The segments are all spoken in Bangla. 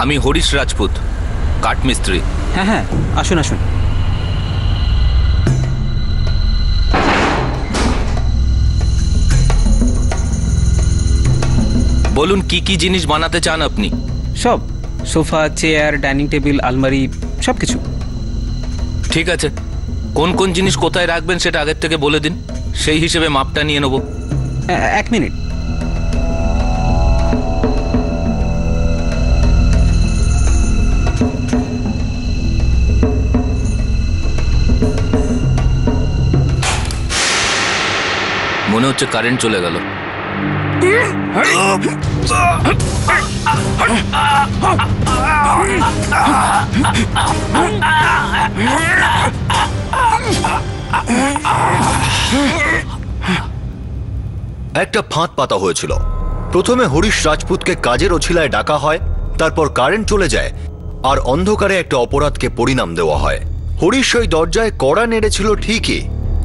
আমি হরিশ রাজপুত, কাঠমিস্ত্রি। হ্যাঁ হ্যাঁ, আসুন আসুন। বলুন কি কি জিনিস বানাতে চান আপনি? সব, সোফা, চেয়ার, ডাইনিং টেবিল, আলমারি, সব কিছু। ঠিক আছে, কোন কোন জিনিস কোথায় রাখবেন সেটা আগের থেকে বলে দিন, সেই হিসেবে মাপটা নিয়ে নেব। 1 মিনিট। মনে হচ্ছে কারেন্ট চলে গেল। একটা ফাঁদ পাতা হয়েছিল। প্রথমে হরিশ রাজপুতকে কাজের অছিলায় ডাকা হয়, তারপর কারেন্ট চলে যায় আর অন্ধকারে একটা অপরাধকে পরিণাম দেওয়া হয়। হরিশ ওই দরজায় কড়া নেড়েছিল ঠিকই,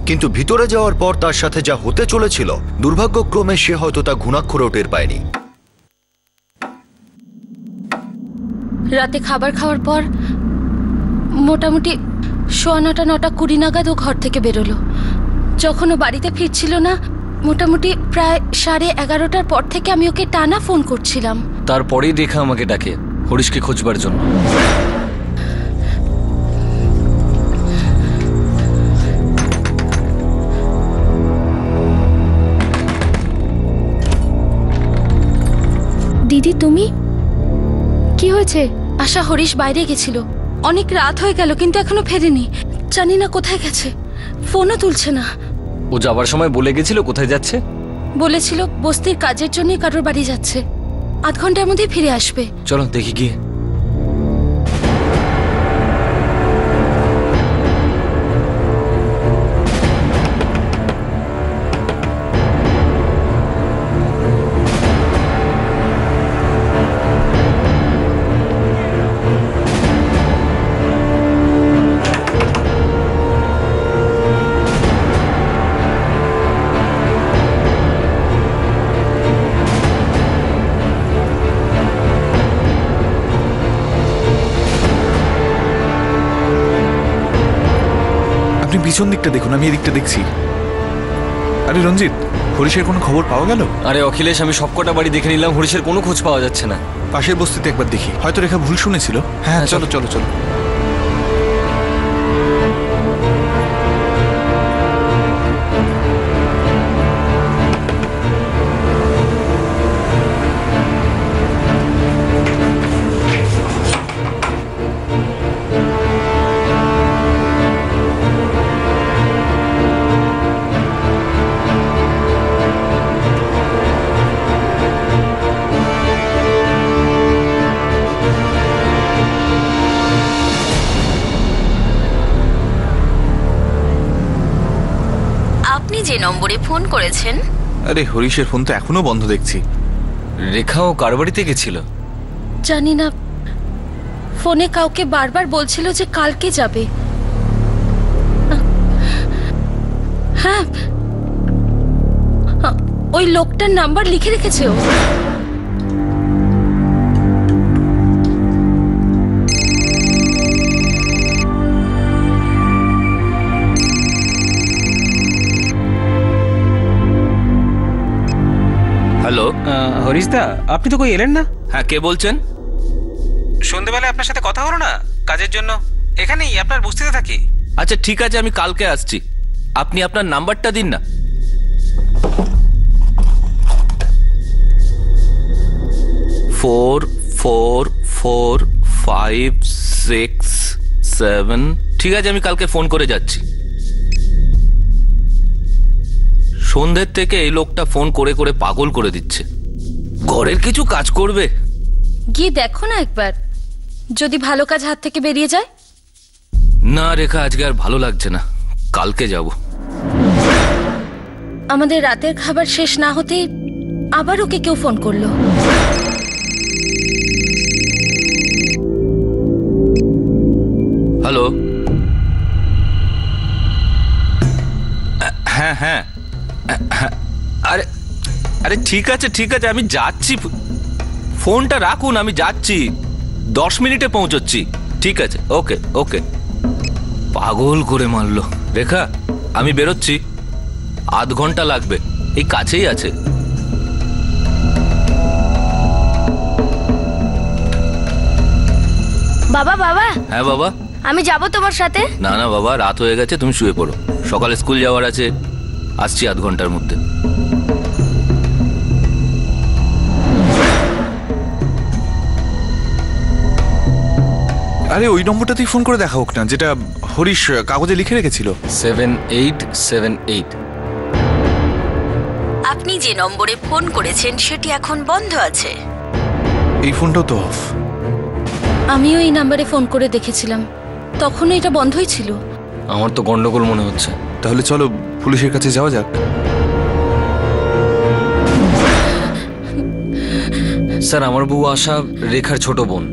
কিন্তু ভিতরে যাওয়ার পর তার সাথে যা হতে চলেছিল দুর্ভাগ্যক্রমে সে হয়তো তা ঘুণাক্ষরেও টের পায়নি। রাতে খাবার খাওয়ার পর মোটামুটি 9:30 নাগাদ ও ঘর থেকে বেরোলো। যখন ও বাড়িতে ফিরছিল না, মোটামুটি প্রায় 11:30টার পর থেকে আমি ওকে টানা ফোন করছিলাম। তারপরেই দেখা আমাকে ডাকে হরিশকে খোঁজবার জন্য। দিদি, তুমি? কি হয়েছে? আশা, হরিশ বাইরে গেছিল, অনেক রাত হয়ে গেল কিন্তু এখনো ফেরেনি। জানি না কোথায় গেছে, ফোনও তুলছে না। ও যাবার সময় বলে গেছিল কোথায় যাচ্ছে? বলেছিল বস্তির কাজের জন্য কারোর বাড়ি যাচ্ছে, 8 ঘন্টার মধ্যে ফিরে আসবে। চলো দেখি গিয়ে। পিছন দিকটা দেখুন, আমি এদিকটা দেখছি। আরে রঞ্জিত, হরিশের কোনো খবর পাওয়া গেল? আরে অখিলেশ, আমি সবকটা বাড়ি দেখে নিলাম, হরিশের কোনো খোঁজ পাওয়া যাচ্ছে না। পাশের বস্তিতে একবার দেখি, হয়তো রেখা ভুল শুনেছিল। হ্যাঁ চলো চলো চলো। যে নম্বরে ফোন করেছেন। আরে হরিশের ফোন তো এখনো বন্ধ দেখছি। রেখাও কার বাড়িতে গেছিল জানি না, ফোনে কাউকে বারবার বলছিল যে কালকে যাবে। হ্যাঁ, ওই লোকটার নাম্বার লিখে রেখেছে ও। হ্যালো হরিশদা, আপনি তো কই এলেন না? হ্যাঁ, কে বলছেন? সন্ধ্যেবেলায় আপনার সাথে কথা হলো না কাজের জন্য? এখানেই আপনার বস্তিতে থাকি। আচ্ছা ঠিক আছে, আমি কালকে আসছি। আপনি আপনার নাম্বারটা দিন না। ফোর 567। ঠিক আছে, আমি কালকে ফোন করে যাচ্ছি। সন্ধ্যের থেকে এই লোকটা ফোন করে করে পাগল করে দিচ্ছে। ঘরের কিছু কাজ করবে? গিয়ে দেখো না একবার, যদি ভালো কাজ হাত থেকে বেরিয়ে যায়। না রেখা, আজকে আর ভালো লাগছে না, কালকে যাব। আমাদের রাতের খাবার শেষ না হতেই আবার ওকে কেউ ফোন করলো। হ্যালো, হ্যাঁ হ্যাঁ, আরে আরে ঠিক আছে আমি যাচ্ছি, ফোনটা রাখুন, আমি যাচ্ছি, 10 মিনিটে পৌঁছচ্ছি। ঠিক আছে, ওকে ওকে। পাগল করে মারলো। রেখা, আমি বেরোচ্ছি, আধ ঘন্টা লাগবে, এই কাছেই আছে। বাবা বাবা, হ্যাঁ বাবা। আমি যাব তোমার সাথে। না না বাবা, রাত হয়ে গেছে, তুমি শুয়ে পড়ো, সকালে স্কুল যাওয়ার আছে, আসছি আধ ঘন্টার মধ্যে। আরে ওই নম্বরটাতেই ফোন করে দেখা হোক না, যেটা হরিশ কাগজে লিখে রেখেছিল। 7878। আপনি যে নম্বরে ফোন করেছেন সেটি এখন বন্ধ আছে। এই ফোনটাও তো অফ। আমিও এই নাম্বারে ফোন করে দেখেছিলাম, তখনও এটা বন্ধই ছিল। আমার তো গন্ডগোল মনে হচ্ছে। তাহলে চলো পুলিশের কাছে যাওয়া যাক। স্যার, আমার বউ আশা রেখার ছোট বোন,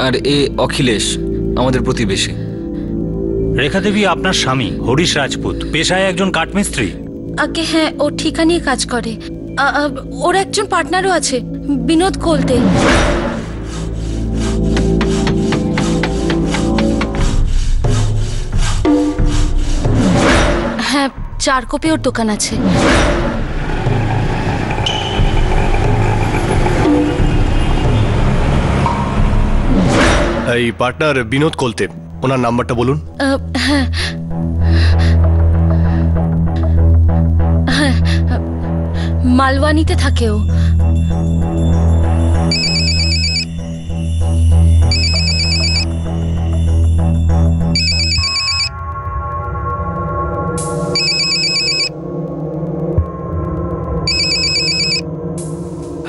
আর এ অখিলেশ আমাদের প্রতিবেশী। রেখা দেবী আপনার স্বামী হরিশ রাজপুত, পেশায় একজন কাঠমিস্ত্রি। আগে হ্যাঁ, ও ঠিকানিয়ে কাজ করে। ওর একজন পার্টনারও আছে, বিনোদ কোলতে। হ্যাঁ, 4 কপি ওর দোকান আছে। এই পার্টনার বিনোদ কোলতে, ওনার নাম্বারটা বলুন। হ্যাঁ হ্যাঁ, মালওয়ানিতে থাকে ও।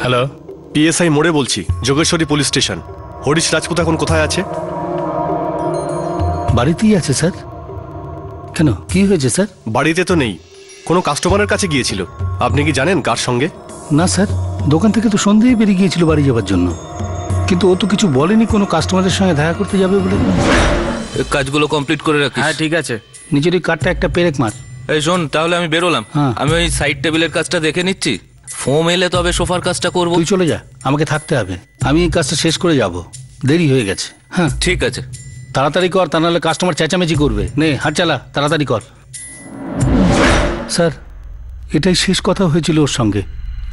হ্যালো, পিএসআই মোড়ে বলছি, যোগেশ্বরী পুলিশ স্টেশন। হরিশ রাজপুত এখন কোথায় আছে? বাড়িতেই আছে স্যার। কেন, কি হয়েছে স্যার? বাড়িতে তো নেই, কোনো কাস্টমারের কাছে গিয়েছিল। আপনি কি জানেন কার সঙ্গে? না স্যার, দোকান থেকে তো সন্ধ্যেই বেরিয়ে গিয়েছিল বাড়ি যাওয়ার জন্য, কিন্তু ও তো কিছু বলেনি কোনো কাস্টমারের সঙ্গে দেখা করতে যাবে বলে। কাজগুলো কমপ্লিট করে রাখিস। হ্যাঁ ঠিক আছে। নিজের ওই কার্ডটা একটা পেরেক মার। এই শোন, তাহলে আমি বেরোলাম। হ্যাঁ। আমি ওই সাইড টেবিলের কাজটা দেখে নিচ্ছি, ফোম এলে তবে সোফার কাজটা করবো। তুই চলে যা, আমাকে থাকতে হবে, আমি এই কাজটা শেষ করে যাব, দেরি হয়ে গেছে। হ্যাঁ ঠিক আছে। তাড়াতাড়ি কর, তা নাহলে কাস্টমার চেঁচামেচি করবে। নে হাত চালা, তাড়াতাড়ি কর। স্যার, এটাই শেষ কথা হয়েছিল ওর সঙ্গে,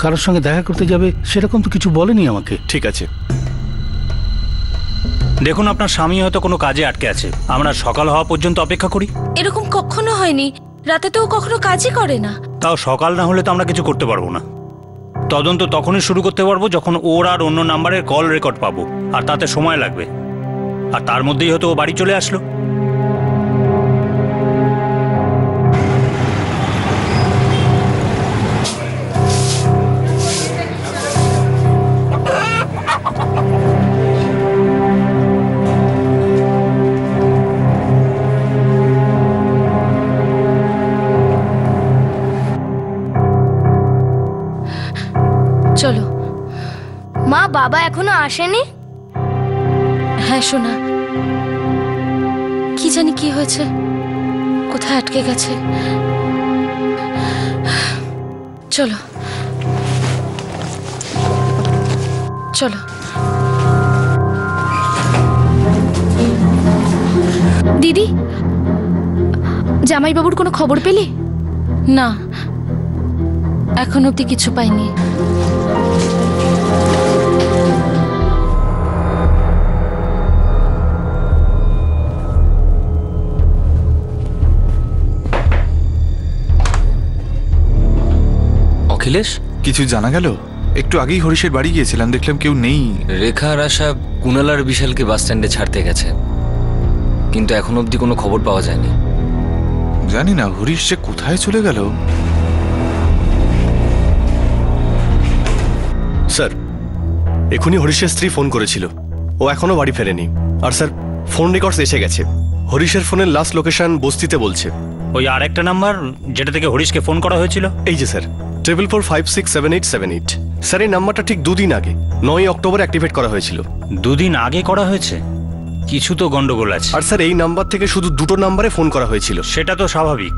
কারোর সঙ্গে দেখা করতে যাবে সেরকম তো কিছু বলেনি আমাকে। ঠিক আছে। দেখুন, আপনার স্বামী হয়তো কোনো কাজে আটকে আছে, আমরা সকাল হওয়া পর্যন্ত অপেক্ষা করি। এরকম কখনো হয়নি, রাতে তো ও কখনো কাজই করে না। তাও সকাল না হলে তো আমরা কিছু করতে পারবো না। তদন্ত তখনই শুরু করতে পারবো যখন ওর আর অন্য নাম্বারের কল রেকর্ড পাবো, আর তাতে সময় লাগবে। আর তার মধ্যেই হয়তো ও বাড়ি চলে আসলো। চলো। মা, বাবা এখনো আসেনি? হ্যাঁ সোনা, কি জানি কি হয়েছে, কোথায় আটকে গেছে। চলো চলো। দিদি, জামাইবাবুর কোনো খবর পেলি? না, এখন অব্দি কিছু পাইনি। অখিলেশ, কিছু জানা গেল? একটু আগেই হরিশের বাড়ি গিয়েছিলাম, দেখলাম কেউ নেই। রেখা আর আশা কুনাল আর বিশালকে বাস স্ট্যান্ডে ছাড়তে গেছে, কিন্তু এখন অবধি কোনো খবর পাওয়া যায়নি। জানি না হরিশ যে কোথায় চলে গেল। স্যার, এখনই হরিশের স্ত্রী ফোন করেছিল, ও এখনো বাড়ি ফেরেনি। আর স্যার, ফোন রেকর্ডস এসে গেছে, হরিশের ফোনের লাস্ট লোকেশন বস্তিতে বলছে। ওই আর একটা নাম্বার যেটা থেকে হরিশকে ফোন করা হয়েছিল? এই যে স্যার, 44567878। স্যার, এই নাম্বারটা ঠিক 2 দিন আগে 9 অক্টোবর অ্যাক্টিভেট করা হয়েছিল। 2 দিন আগে করা হয়েছে? কিছু তো গন্ডগোল আছে। আর স্যার, এই নাম্বার থেকে শুধু 2টো নাম্বারে ফোন করা হয়েছিল। সেটা তো স্বাভাবিক,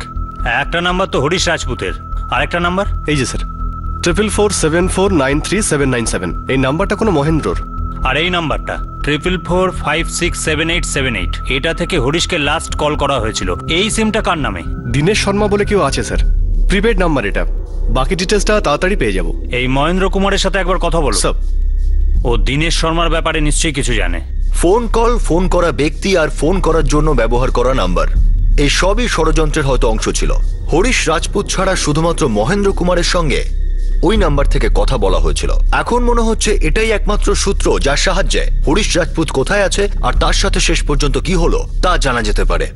একটা নাম্বার তো হরিশ রাজপুতের আরেকটা নাম্বার? এই যে স্যার 4447493797, এই নাম্বারটা কোনো মহেন্দ্রর। আর এই নাম্বারটা 4445678778, এটা থেকে হরিশকে লাস্ট কল করা হয়েছিল। এই সিমটা কার নামে? দীনেশ শর্মা বলে কেউ আছে স্যার, প্রিপেড নাম্বার এটা। বাকি ডিটেলসটা তাড়াতাড়ি পেয়ে যাব। এই মহেন্দ্র কুমারের সাথে একবার কথা বলো। স্যার, ও দীনেশ শর্মার ব্যাপারে নিশ্চয়ই কিছু জানে। ফোন কল, ফোন করা ব্যক্তি আর ফোন করার জন্য ব্যবহার করা নাম্বার, এই সবই ষড়যন্ত্রের হয়তো অংশ ছিল। হরিশ রাজপুত ছাড়া শুধুমাত্র মহেন্দ্র কুমারের সঙ্গে ওই নাম্বার থেকে কথা বলা হয়েছিল। এখন মনে হচ্ছে এটাই একমাত্র সূত্র যার সাহায্যে হরিশ রাজপুত কোথায় আছে আর তার সাথে শেষ পর্যন্ত কি হলো তা জানা যেতে পারে।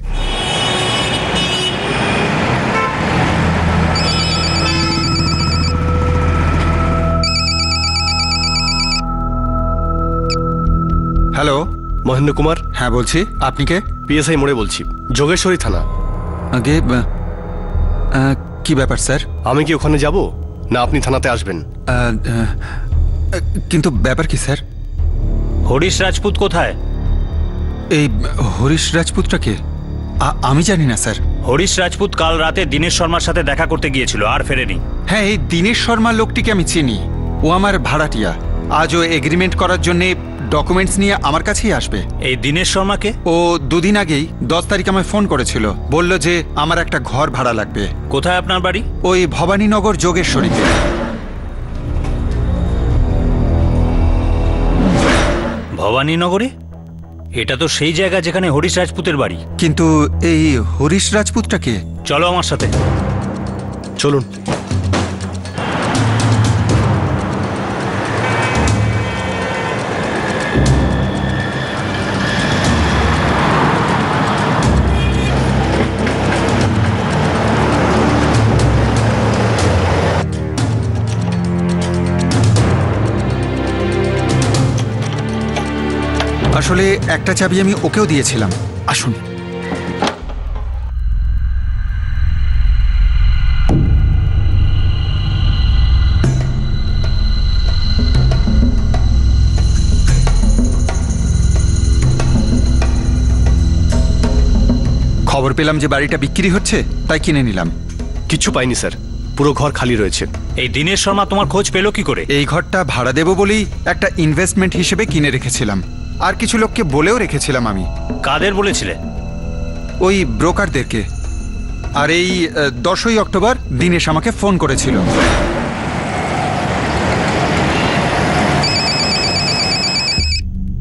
হ্যালো, মহেন্দ্র কুমার। হ্যাঁ বলছি, আপনি কে? পিএসআই মোড়ে বলছি, যোগেশ্বরী থানা। আগে কি ব্যাপার স্যার? আমি কি ওখানে যাব না আপনি থানাতে আসবেন? কিন্তু ব্যাপার কি স্যার? হরিশ রাজপুত কোথায়? এই হরিশ রাজপুতটা কে? আমি জানি না স্যার। হরিশ রাজপুত কাল রাতে দীনেশ শর্মার সাথে দেখা করতে গিয়েছিল, আর ফেরেনি। হ্যাঁ, এই দীনেশ শর্মা লোকটিকে আমি চিনি। ও আমার ভাড়াটিয়া। আজ ও এগ্রিমেন্ট করার জন্য ডকুমেন্টস নিয়ে আমার কাছেই আসবে। এই দীনেশ শর্মাকে? ও দুদিন আগেই 10 তারিখ আমায় ফোন করেছিল, বলল যে আমার একটা ঘর ভাড়া লাগবে। কোথায় আপনার বাড়ি? ওই ভবানীনগর যোগেশ্বরীতে। ভবানীনগরে? এটা তো সেই জায়গা যেখানে হরিশ রাজপুতের বাড়ি। কিন্তু এই হরিশ রাজপুতটা কে? চলো আমার সাথে। চলুন। আসলে একটা চাবি আমি ওকেও দিয়েছিলাম। আসুন। খবর পেলাম যে বাড়িটা বিক্রি হচ্ছে, তাই কিনে নিলাম। কিচ্ছু পাইনি স্যার, পুরো ঘর খালি রয়েছে। এই দীনেশ শর্মা তোমার খোঁজ পেলো কি করে? এই ঘরটা ভাড়া দেব বলেই একটা ইনভেস্টমেন্ট হিসেবে কিনে রেখেছিলাম। আর কিছু লোককে বলেও রেখেছিলাম আমি। কাদের বলেছিলে? ওই ব্রোকারদেরকে। আর এই 10ই অক্টোবর দীনেশ আমাকে ফোন করেছিল।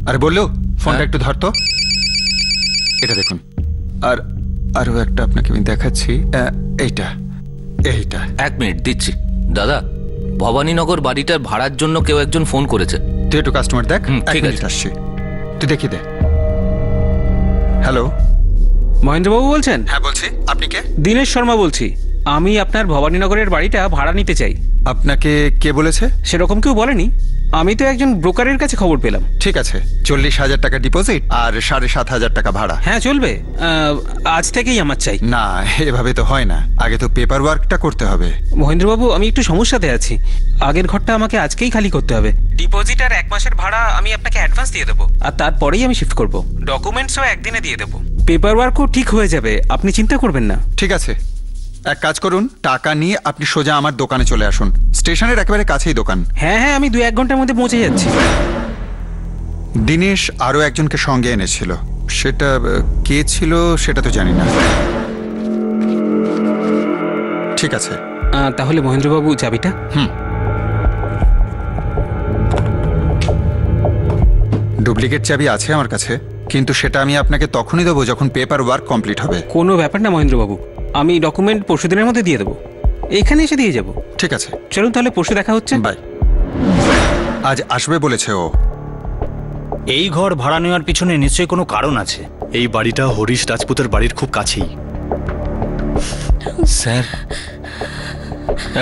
আরে বললো ফোনটা একটু ধরতো। এটা দেখুন। আর আরো একটা আপনাকে আমি দেখাচ্ছি, এইটা। এক মিনিট দিচ্ছি। দাদা, ভবানীনগর বাড়িটার ভাড়ার জন্য কেউ একজন ফোন করেছে। তুই একটু কাস্টমার দেখ। ঠিক আছে, আসছি। তুই দেখিয়ে দে। হ্যালো, মহেন্দ্রবাবু বলছেন? হ্যাঁ বলছি। আপনি কে? দীনেশ শর্মা বলছি। আমি আপনার ভবানীনগরের বাড়িটা ভাড়া নিতে চাই। আপনাকে কে বলেছে? সেরকম কেউ বলেনি, আমি তো একজন ব্রোকারের কাছে খবর পেলাম। ঠিক আছে, 40,000 টাকা ডিপোজিট আর 7,500 টাকা ভাড়া। হ্যাঁ চলবে, আজ থেকেই আমার চাই। না, এভাবে তো হয় না, আগে তো পেপার ওয়ার্কটা করতে হবে। মহেন্দ্রবাবু, আমি একটু সমস্যাতে আছি। আগের ঘরটা আমাকে আজকেই খালি করতে হবে। ডিপোজিট আর 1 মাসের ভাড়া আমি আপনাকে অ্যাডভান্স দিয়ে দেবো, আর তারপরেই আমি শিফট করব। ডকুমেন্টসও একদিনে দিয়ে দেবো। পেপার ওয়ার্কও ঠিক হয়ে যাবে, আপনি চিন্তা করবেন না। ঠিক আছে, এক কাজ করুন, টাকা নিয়ে আপনি সোজা আমার দোকানে চলে আসুন। স্টেশনের একেবারে কাছেই দোকান। হ্যাঁ হ্যাঁ, আমি 2-1 ঘন্টার মধ্যে পৌঁছে যাচ্ছি। দীনেশ আরো একজনকে সঙ্গে এনেছিল, সেটা কে ছিল সেটা তো জানি না। ঠিক আছে, তাহলে মহেন্দ্রবাবু চাবিটা। ডুপ্লিকেট চাবি আছে আমার কাছে, কিন্তু সেটা আমি আপনাকে তখনই দেবো যখন পেপার ওয়ার্ক কমপ্লিট হবে। কোনো ব্যাপার না মহেন্দ্রবাবু, আমি ডকুমেন্ট পরশুদিনের মধ্যে দিয়ে দেবো। এখানে এসে দিয়ে যাব। ঠিক আছে, চলুন তাহলে পরশু দেখা হচ্ছে। বাই। আজ আসবে বলেছে ও। এই ঘর ভাড়া নেওয়ার পিছনে নিশ্চয়ই কোনো কারণ আছে। এই বাড়িটা হরিশ রাজপুতের বাড়ির খুব কাছেই। স্যার,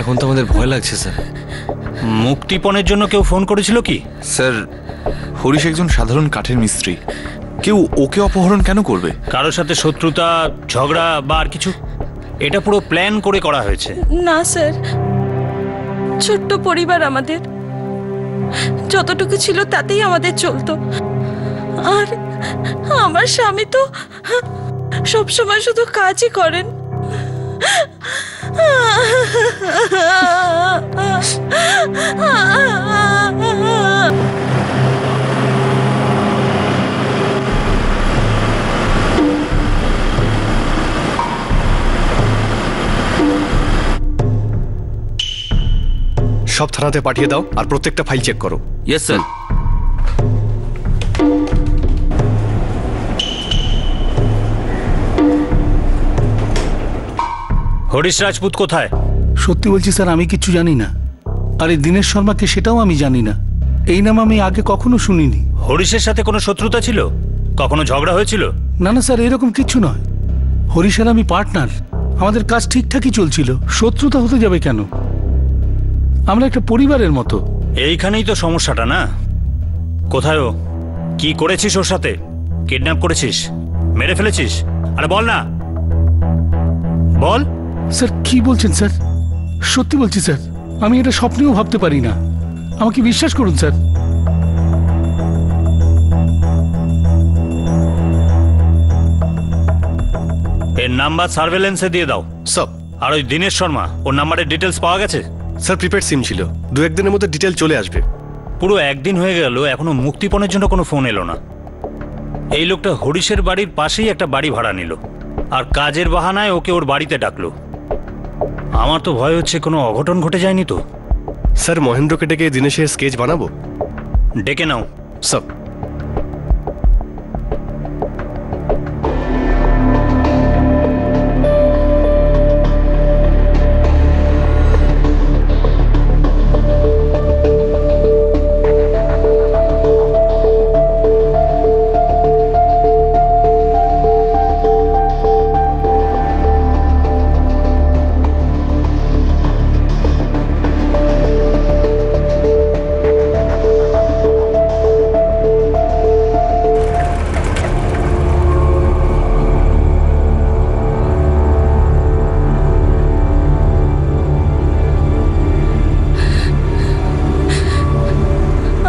এখন তো আমাদের ভয় লাগছে স্যার। মুক্তিপণের জন্য কেউ ফোন করেছিল কি? স্যার, হরিশ একজন সাধারণ কাঠের মিস্ত্রি, কেউ ওকে অপহরণ কেন করবে? কারোর সাথে শত্রুতা, ঝগড়া বা আর কিছু? এটা পুরো প্ল্যান করে করা হয়েছে। না স্যার, ছোট্ট পরিবার আমাদের, যতটুকু ছিল তাতেই আমাদের চলতো। আর আমার স্বামী তো সবসময় শুধু কাজই করেন। সব থানাতে পাঠিয়ে দাও আর প্রত্যেকটা ফাইল চেক করো। Yes sir. হরিশ রাজপুত কোথায়? সত্যি বলছি স্যার, আমি কিচ্ছু জানি না। আর এই দীনেশ শর্মাকে সেটাও আমি জানি না। এই নাম আমি আগে কখনো শুনিনি। হরিশের সাথে কোনো শত্রুতা ছিল? কখনো ঝগড়া হয়েছিল? না না স্যার, এরকম কিচ্ছু নয়। হরিশের আমি পার্টনার, আমাদের কাজ ঠিকঠাকই চলছিল। শত্রুতা হতে যাবে কেন? আমরা একটা পরিবারের মতো। এইখানেই তো সমস্যাটা না? কোথায় ও? কি করেছিস ওর সাথে? কিডন্যাপ করেছিস? মেরে ফেলেছিস? আরে বল না, বল। স্যার কি বলছেন স্যার? সত্যি বলছি স্যার, আমি এটা স্বপ্নেও ভাবতে পারি না। আমাকে বিশ্বাস করুন স্যার। এর নাম্বার সার্ভেলেন্সে দিয়ে দাও। সব। আর ওই দীনেশ শর্মা, ওর নাম্বারের ডিটেলস পাওয়া গেছে? স্যার প্রিপেড সিম ছিল, 2-1 দিনের মধ্যে ডিটেল চলে আসবে। পুরো একদিন হয়ে গেল, এখনো মুক্তিপণের জন্য কোনো ফোন এলো না। এই লোকটা হরিশের বাড়ির পাশেই একটা বাড়ি ভাড়া নিল, আর কাজের বাহানায় ওকে ওর বাড়িতে ডাকলো। আমার তো ভয় হচ্ছে কোনো অঘটন ঘটে যায়নি তো। স্যার মহেন্দ্রকে ডেকে দিনেশের স্কেচ বানাবো? ডেকে নাও। সব।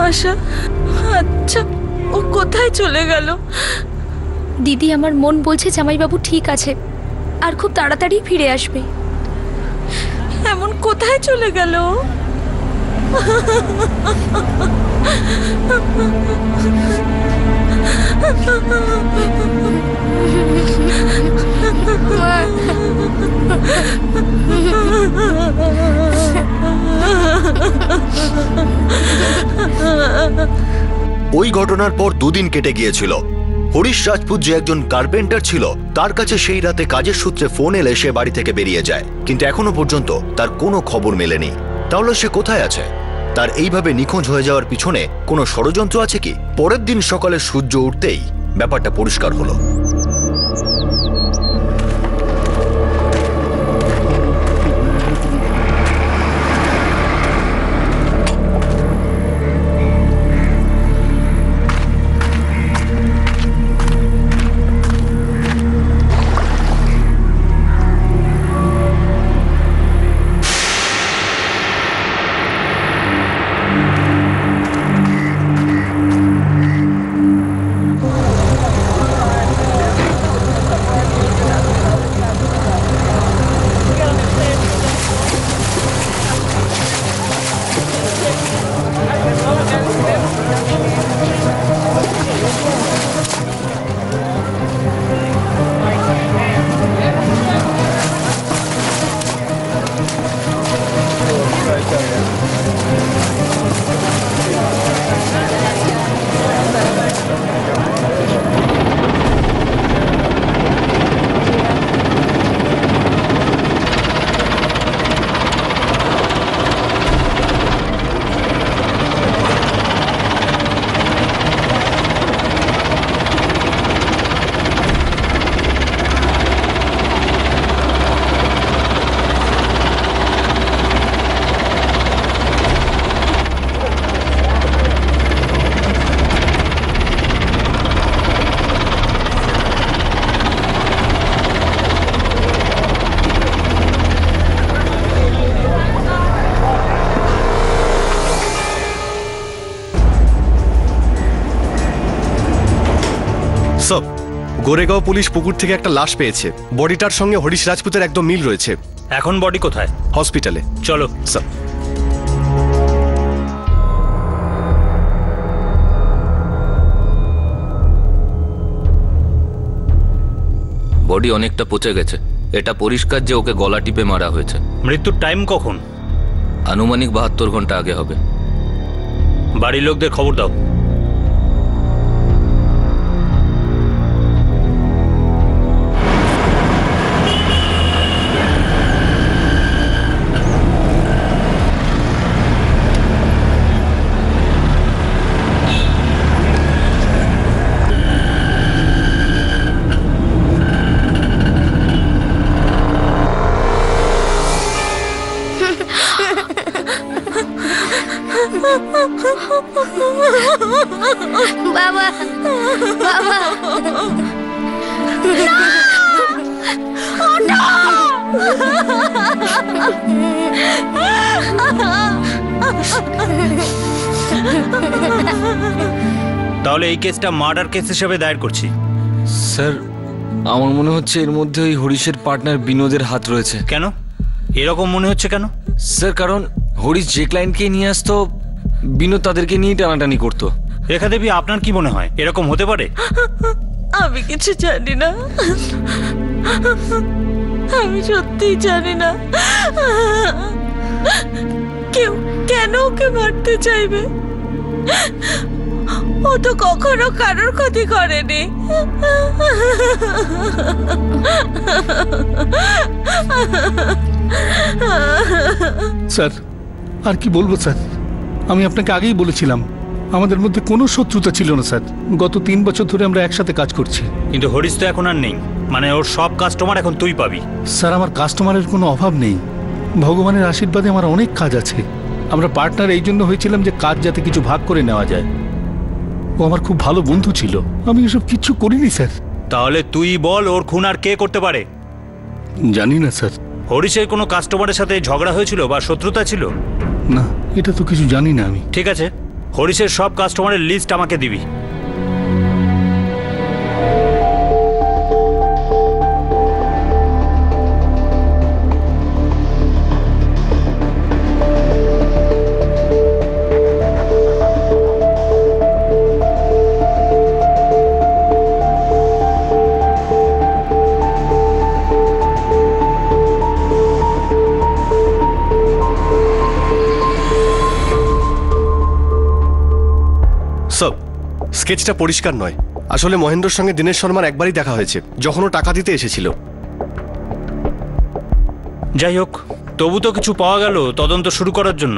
আশা, আচ্ছা ও কোথায় চলে গেল? দিদি, আমার মন বলছে জামাইবাবু ঠিক আছে আর খুব তাড়াতাড়ি ফিরে আসবে। এমন কোথায় চলে গেল? ওই ঘটনার পর 2 দিন কেটে গিয়েছিল। হরিশ রাজপুত যে একজন কার্পেন্টার ছিল, তার কাছে সেই রাতে কাজের সূত্রে ফোন এলে সে বাড়ি থেকে বেরিয়ে যায়, কিন্তু এখনো পর্যন্ত তার কোনো খবর মেলেনি। তাহলে সে কোথায় আছে? তার এইভাবে নিখোঁজ হয়ে যাওয়ার পিছনে কোনো ষড়যন্ত্র আছে কি? পরের দিন সকালে সূর্য উঠতেই ব্যাপারটা পরিষ্কার হলো। সব। গোরেগাঁও পুলিশ পুকুর থেকে একটা লাশ পেয়েছে। বডিটার সঙ্গে হরিশ রাজপুতের একদম মিল রয়েছে। এখন বডি কোথায়? হসপিটালে। চলো। সব। বডি অনেকটা পচে গেছে। এটা পরিষ্কার যে ওকে গলা টিপে মারা হয়েছে। মৃত্যুর টাইম কখন? আনুমানিক 72 ঘন্টা আগে হবে। বাড়ির লোকদের খবর দাও। বাবা, বাবা, তাহলে এই কেসটা মার্ডার কেস হিসেবে দায়ের করছি। স্যার আমার মনে হচ্ছে এর মধ্যে ওই হরিশের পার্টনার বিনোদের হাত রয়েছে। কেন এরকম মনে হচ্ছে কেন? স্যার কারণ হরিশ যে ক্লায়েন্টকে নিয়ে আসতো বিনোদ তাদেরকে নিয়ে টানাটানি করতো। রেখা দেবী, আপনার কি মনে হয় এরকম হতে পারে? আমি কিছু জানি না, আমি সত্যিই জানি না কেউ কেন ওকে মারতে চাইবে। ও তো কখনো কারোর ক্ষতি করেনি। স্যার আর কি বলবো স্যার, আমি আপনাকে আগেই বলেছিলাম আমাদের মধ্যে কোনো শত্রুতা ছিল না স্যার। গত 3 বছর ধরে আমরা একসাথে কাজ করছি। কিন্তু হরিশ তো এখন আর নেই, মানে ওর সব কাস্টমার এখন তুই পাবি। স্যার আমার কাস্টমারের কোনো অভাব নেই, ভগবানের আশীর্বাদে আমার অনেক কাজ আছে। আমরা পার্টনার এই জন্য হয়েছিলাম যে কাজ যাতে কিছু ভাগ করে নেওয়া যায়। ও আমার খুব ভালো বন্ধু ছিল, আমি এসব কিচ্ছু করিনি স্যার। তাহলে তুই বল ওর খুন আর কে করতে পারে? জানি না স্যার। হরিশের কোনো কাস্টমারের সাথে ঝগড়া হয়েছিল বা শত্রুতা ছিল? না, এটা তো কিছু জানি না আমি। ঠিক আছে, হরিশের সব কাস্টমারের লিস্ট আমাকে দিবি। স্কেচটা পরিষ্কার নয়। আসলে মহেন্দ্রর সঙ্গে দীনেশ শর্মার একবারই দেখা হয়েছে, যখন ও টাকা দিতে এসেছিল। যাই হোক, তবু তো কিছু পাওয়া গেল তদন্ত শুরু করার জন্য।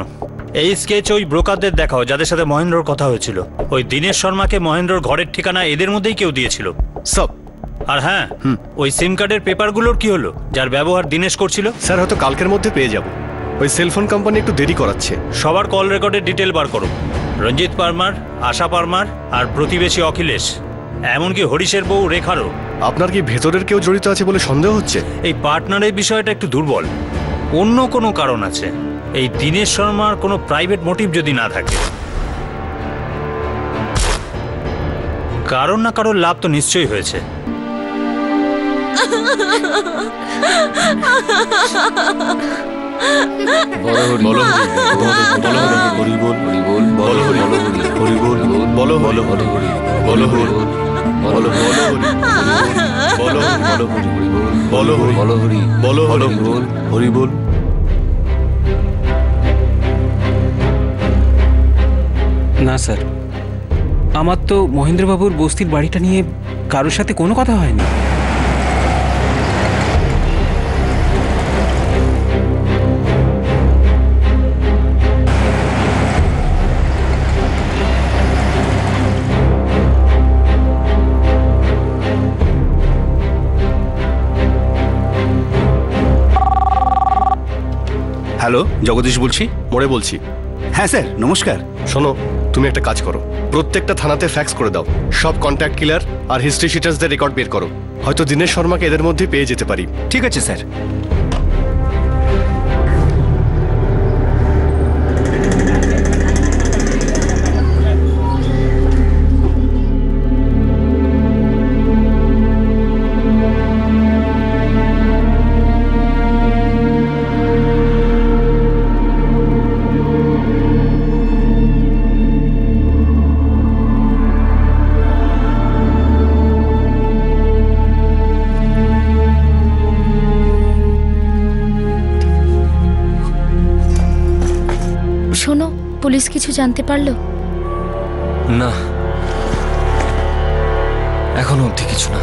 এই স্কেচ ওই ব্রোকারদের দেখাও যাদের সাথে মহেন্দ্রর কথা হয়েছিল। ওই দীনেশ শর্মাকে মহেন্দ্রর ঘরের ঠিকানা এদের মধ্যেই কেউ দিয়েছিল সব। আর হ্যাঁ, ওই সিম কার্ডের পেপারগুলোর কি হলো যার ব্যবহার দীনেশ করছিল? স্যার হয়তো কালকের মধ্যে পেয়ে যাব। ওই সেলফোন কোম্পানি একটু দেরি করাচ্ছে। সবার কল রেকর্ডের ডিটেল বার করো। রঞ্জিত পারমার, আশা পারমার আর প্রতিবেশী অখিলেশ, এমনকি হরিশের বউ রেখারও। আপনার কি ভেতরের কেউ জড়িত আছে বলে সন্দেহ হচ্ছে? এই পার্টনারের বিষয়টা একটু দুর্বল, অন্য কোনো কারণ আছে। এই দীনেশ শর্মার কোনো প্রাইভেট মোটিভ যদি না থাকে, কারণ না কারোর লাভ তো নিশ্চয়ই হয়েছে। না স্যার, আমার তো মহেন্দ্রবাবুর বস্তির বাড়িটা নিয়ে কারোর সাথে কোনো কথা হয়নি। হ্যালো, জগদীশ বলছি। মোড়ে বলছি। হ্যাঁ স্যার, নমস্কার। শোনো, তুমি একটা কাজ করো, প্রত্যেকটা থানাতে ফ্যাক্স করে দাও। সব কন্ট্যাক্ট কিলার আর হিস্ট্রি শিটার্সদের রেকর্ড বের করো। হয়তো দীনেশ শর্মাকে এদের মধ্যে পেয়ে যেতে পারি। ঠিক আছে স্যার। শোনো, পুলিশ কিছু জানতে পারলো? না, এখনো অবধি কিছু না।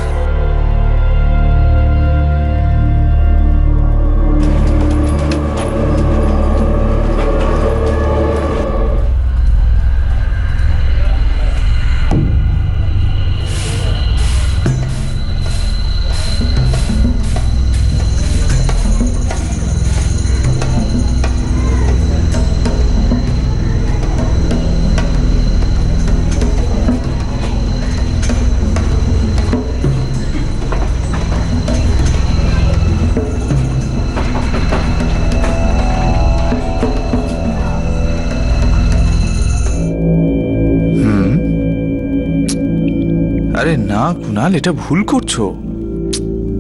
আরে না কুনাল, এটা ভুল করছো।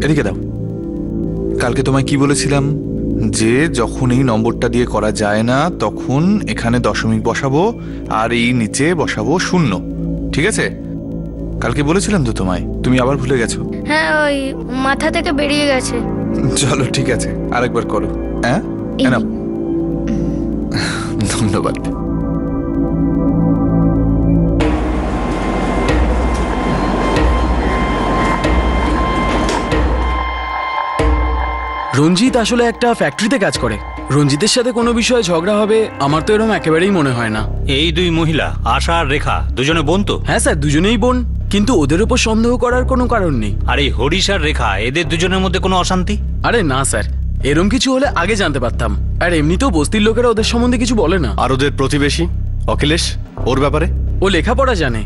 এদিকে দাও। কালকে তোমায় কি বলেছিলাম যে যখন এই নম্বরটা দিয়ে করা যায় না তখন এখানে দশমিক বসাবো আর এই নিচে বসাবো 0, ঠিক আছে? কালকে বলেছিলাম তো তোমায়, তুমি আবার ভুলে গেছো। হ্যাঁ, ওই মাথা থেকে বেরিয়ে গেছে। চলো ঠিক আছে, আরেকবার করো। হ্যাঁ, ধন্যবাদ। রঞ্জিত আসলে একটা ফ্যাক্টরিতে কাজ করে। রঞ্জিতের সাথে কোনো বিষয়ে ঝগড়া হবে আমার তো এরকম একেবারেই মনে হয় না। এই দুই মহিলা আশা আর রেখা দুজনে বোন তো? হ্যাঁ স্যার, দুজনেই বোন, কিন্তু ওদের উপর সন্দেহ করার কোনো কারণ নেই। আর এই হরিশ আর রেখা, এদের দুজনের মধ্যে কোনো অশান্তি? আরে না স্যার, এরম কিছু হলে আগে জানতে পারতাম। আর এমনিতেও বস্তির লোকেরা ওদের সম্বন্ধে কিছু বলে না। আর ওদের প্রতিবেশী অখিলেশ, ওর ব্যাপারে? ও লেখাপড়া জানে।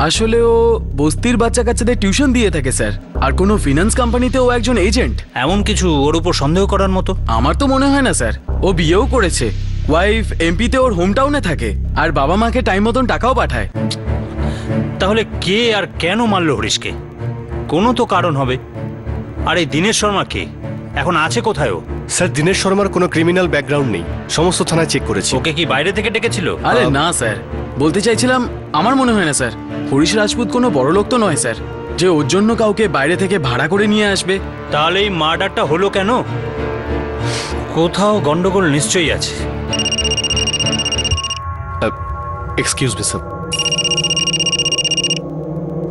আসলে ও বস্তির বাচ্চা কাচ্চাদের টিউশন দিয়ে থাকে স্যার। আর কোনো ফিনান্স কোম্পানিতে ও একজন এজেন্ট। এমন কিছু ওর উপর সন্দেহ করার মতো? আমার তো মনে হয় না স্যার। ও বিয়েও করেছে, ওয়াইফ এমপিতে ওর হোম টাউনে থাকে, আর বাবা মাকে টাইম মতন টাকাও পাঠায়। তাহলে কে আর কেন মারলো হরিশকে? কোনো তো কারণ হবে। আর এই দীনেশ শর্মা কে? এখন আছে কোথায় ও? স্যার, দীনেশ শর্মার কোনো ক্রিমিনাল ব্যাকগ্রাউন্ড নেই, সমস্ত থানায় চেক করেছি। ওকে কি বাইরে থেকে ডেকেছিল? আরে না স্যার, বলতে চাইছিলাম আমার মনে হয় না স্যার হরিশ রাজপুত কোনো বড় লোক তো নয় স্যার, যে ওর জন্য কাউকে বাইরে থেকে ভাড়া করে নিয়ে আসবে। তাহলে এই মার্ডারটা হলো কেন? কোথাও গন্ডগোল নিশ্চয়ই আছে। Excuse me sir.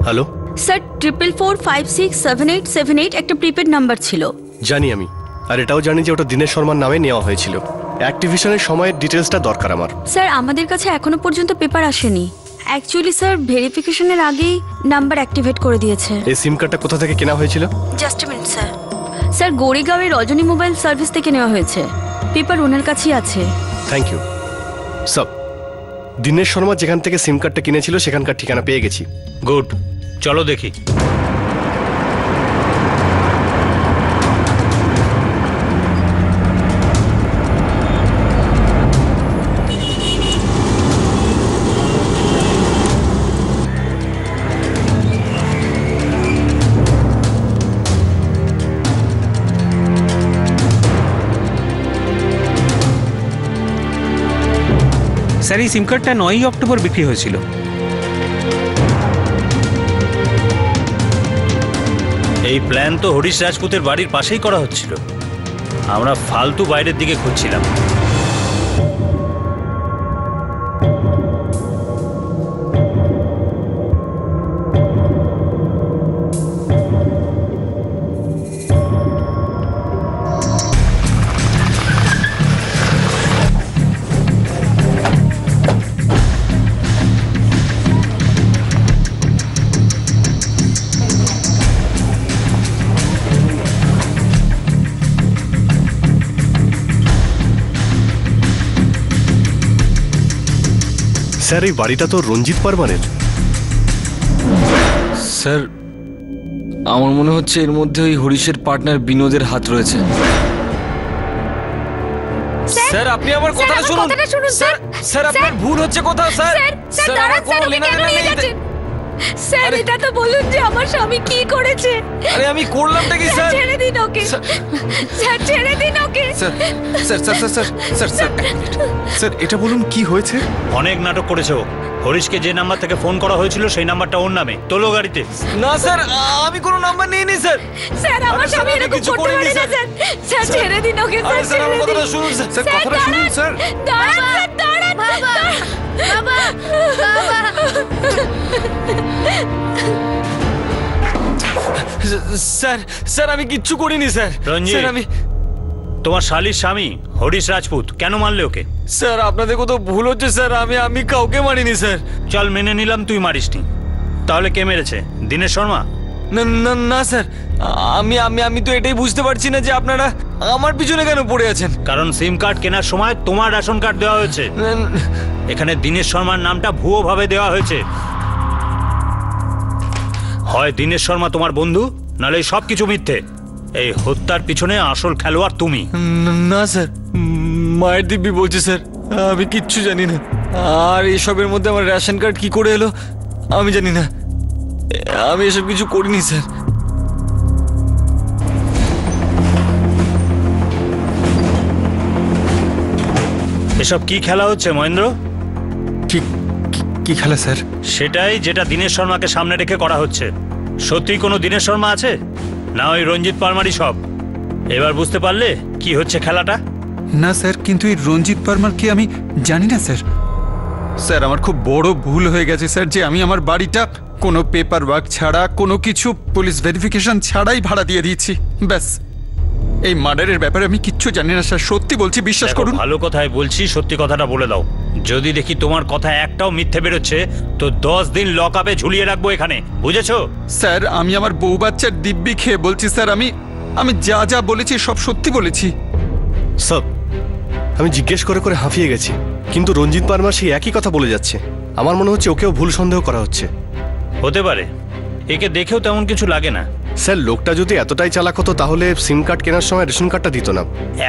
Hello sir, 44467878 একটা প্রিপেড নাম্বার ছিল। জানি আমি, আর এটাও জানি যে ওটা দীনেশ শর্মার নামে নেওয়া হয়েছিল। অ্যাক্টিভেশনের সময়ের ডিটেলসটা দরকার আমার। স্যার, আমাদের কাছে এখনো পর্যন্ত পেপার আসেনি। অ্যাকচুয়ালি স্যার, ভেরিফিকেশনের আগেই নাম্বার অ্যাক্টিভেট করে দিয়েছে। এই সিম কার্ডটা কোথা থেকে কেনা হয়েছিল? Just a minute sir. Sir, গড়িগাঁওয়ের রজনী মোবাইল সার্ভিস থেকে নেওয়া হয়েছে। পেপার ওনার কাছেই আছে। Thank you sir. Dinesh Sharma যেখান থেকে সিম কার্ডটা কিনেছিল সেখানকার ঠিকানা পেয়ে গেছি। গুড, চলো দেখি। স্যার, এই সিম কার্ডটা 9ই অক্টোবর বিক্রি হয়েছিল। এই প্ল্যান তো হরিশ রাজপুতের বাড়ির পাশেই করা হচ্ছিল। আমরা ফালতু বাইরের দিকে খুঁজছিলাম। স্যার, এই বাড়িটা তো রঞ্জিত পারমানের। স্যার, আমার মনে হচ্ছে এর মধ্যে ওই হরিশের পার্টনার বিনোদের হাত রয়েছে। স্যার, আপনি আমার কথাটা শুনুন। স্যার, স্যার, আপনার ভুল হচ্ছে কোথাও। স্যার, স্যার, আমার কোনো লেনাদেনা নেই। স্যার, এটা তো বলুন যে আমার স্বামী কি করেছে। আরে আমি করলামটা কি স্যার? ছেড়ে দিন ওকে স্যার, ছেড়ে দিন ওকে। Sir sir sir sir sir sir sir, এটা বলুন কি হয়েছে? অনেক নাটক করেছে ও। হরিশকে যে নাম্বার থেকে ফোন করা হয়েছিল সেই নাম্বারটা ওর নামে। তোলো গাড়িতে। না স্যার, আমি কোনো নাম্বার নিইনি স্যার। স্যার, আমার স্বামী এরকম করতে পারে না স্যার। স্যার, ছেড়ে দিন ওকে স্যার। স্যার, আমার কথাটা শুনুন স্যার। স্যার, কথাটা শুনুন স্যার। দাঁড়ান স্যার, দাঁড়ান স্যার স্যার আমি কিচ্ছু করিনি স্যার। রঞ্জিত, স্যার আমি তোমার শালীর স্বামী হরিশ রাজপুত কেন মারলে ওকে? স্যার আপনাদের কোথাও ভুল হচ্ছে স্যার, আমি কাউকে মারিনি স্যার। চল মেনে নিলাম তুই মারিসনি, তাহলে কে মেরেছে? দীনেশ শর্মা? না না না স্যার, আমি তো এটাই বুঝতে পারছি না যে আপনারা আমার পিছনে কেন পড়ে আছেন। কারণ সিম কার্ড কেনার সময় তোমার রেশন কার্ড দেওয়া হয়েছে, এখানে দীনেশ শর্মার নামটা ভুয়ো ভাবে দেওয়া হয়েছে। হয় দীনেশ শর্মা তোমার বন্ধু, নাহলে সব কিছু মিথ্যে। এই হত্যার পিছনে আসল খেলোয়াড় তুমি। না স্যার, মায়ের দিব্যি বলছে স্যার, আমি কিচ্ছু জানি না। আর এসবের মধ্যে আমার রেশন কার্ড কি করে এলো আমি জানি না, আমি এসব কিছু করিনি স্যার। এসব কি খেলা হচ্ছে মহেন্দ্র? কি খেলা স্যার? সেটাই যেটা দীনেশ শর্মাকে সামনে রেখে করা হচ্ছে। সত্যি কোনো দীনেশ শর্মা আছে না ওই রঞ্জিত পারমারই সব? এবার বুঝতে পারলে কি হচ্ছে খেলাটা? না স্যার, কিন্তু এই রঞ্জিত পারমারকে আমি জানি না স্যার। স্যার আমার খুব বড় ভুল হয়ে গেছে স্যার, যে আমি আমার বাড়িটা কোনো পেপার ওয়ার্ক ছাড়া, কোনো কিছু পুলিশ ভেরিফিকেশন ছাড়াই ভাড়া দিয়ে দিয়েছি। ব্যাস, এই মার্ডারের ব্যাপারে আমি কিচ্ছু জানি না স্যার, সত্যি বলছি, বিশ্বাস করুন। ভালো কথাই বলছি, সত্যি কথাটা বলে দাও। যদি দেখি তোমার কথা একটাও মিথ্যে বেরোচ্ছে তো 10 দিন লক আপে ঝুলিয়ে রাখবো এখানে, বুঝেছো? স্যার আমি আমার বউ বাচ্চার দিব্যি খেয়ে বলছি স্যার, আমি যা যা বলেছি সব সত্যি বলেছি। স্যার আমি জিজ্ঞেস করে করে হাঁফিয়ে গেছি, কিন্তু রঞ্জিত পারমার সেই একই কথা বলে যাচ্ছে। আমার মনে হচ্ছে ওকেও ভুল সন্দেহ করা হচ্ছে। হতে পারে, একে দেখেও তেমন কিছু লাগে না। স্যার লোকটা যদি এতটাই চালাক হতো তাহলে সিম কার্ড কেনার সময় রেশন কার্ডটা দিত না।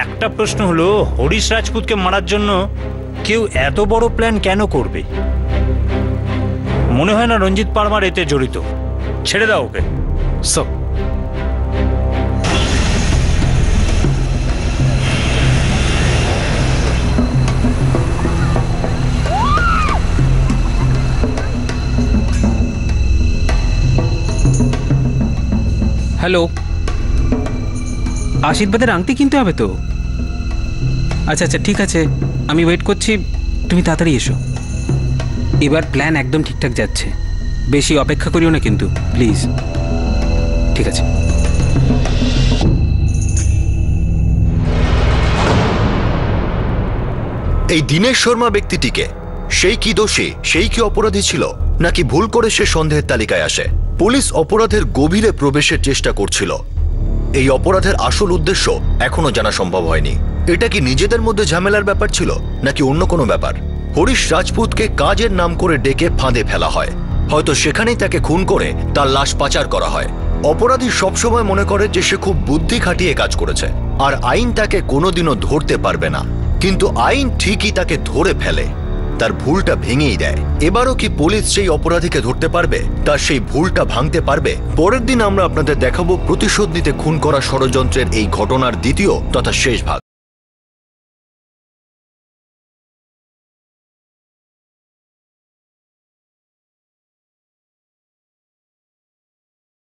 একটা প্রশ্ন হলো, হরিশ রাজপুতকে মারার জন্য কেউ এত বড় প্ল্যান কেন করবে? মনে হয় না রঞ্জিত পারমার এতে জড়িত। ছেড়ে দাও ওকে। স্যার হ্যালো, আশীর্বাদের আংটি কিনতে হবে তো? আচ্ছা আচ্ছা ঠিক আছে, আমি ওয়েট করছি, তুমি তাড়াতাড়ি এসো। এবার প্ল্যান একদম ঠিকঠাক যাচ্ছে, বেশি অপেক্ষা করিও না কিন্তু প্লিজ। ঠিক আছে। এই দীনেশ শর্মা ব্যক্তিটিকে সেই কি দোষী, সেই কি অপরাধী ছিল, নাকি ভুল করে সে সন্দেহের তালিকায় আসে? পুলিশ অপরাধের গভীরে প্রবেশের চেষ্টা করছিল। এই অপরাধের আসল উদ্দেশ্য এখনো জানা সম্ভব হয়নি। এটা কি নিজেদের মধ্যে ঝামেলার ব্যাপার ছিল নাকি অন্য কোনো ব্যাপার? হরিশ রাজপুতকে কাজের নাম করে ডেকে ফাঁদে ফেলা হয়, হয়তো সেখানেই তাকে খুন করে তার লাশ পাচার করা হয়। অপরাধী সবসময় মনে করে যে সে খুব বুদ্ধি খাটিয়ে কাজ করেছে আর আইন তাকে কোনোদিনও ধরতে পারবে না, কিন্তু আইন ঠিকই তাকে ধরে ফেলে, তার ভুলটা ভেঙেই দেয়। এবারও কি পুলিশ সেই অপরাধীকে ধরতে পারবে, তার সেই ভুলটা ভাঙতে পারবে? পরের দিন আমরা আপনাদের দেখাবো প্রতিশোধ নিতে খুন করা ষড়যন্ত্রের এই ঘটনার দ্বিতীয় তথা শেষ ভাগ।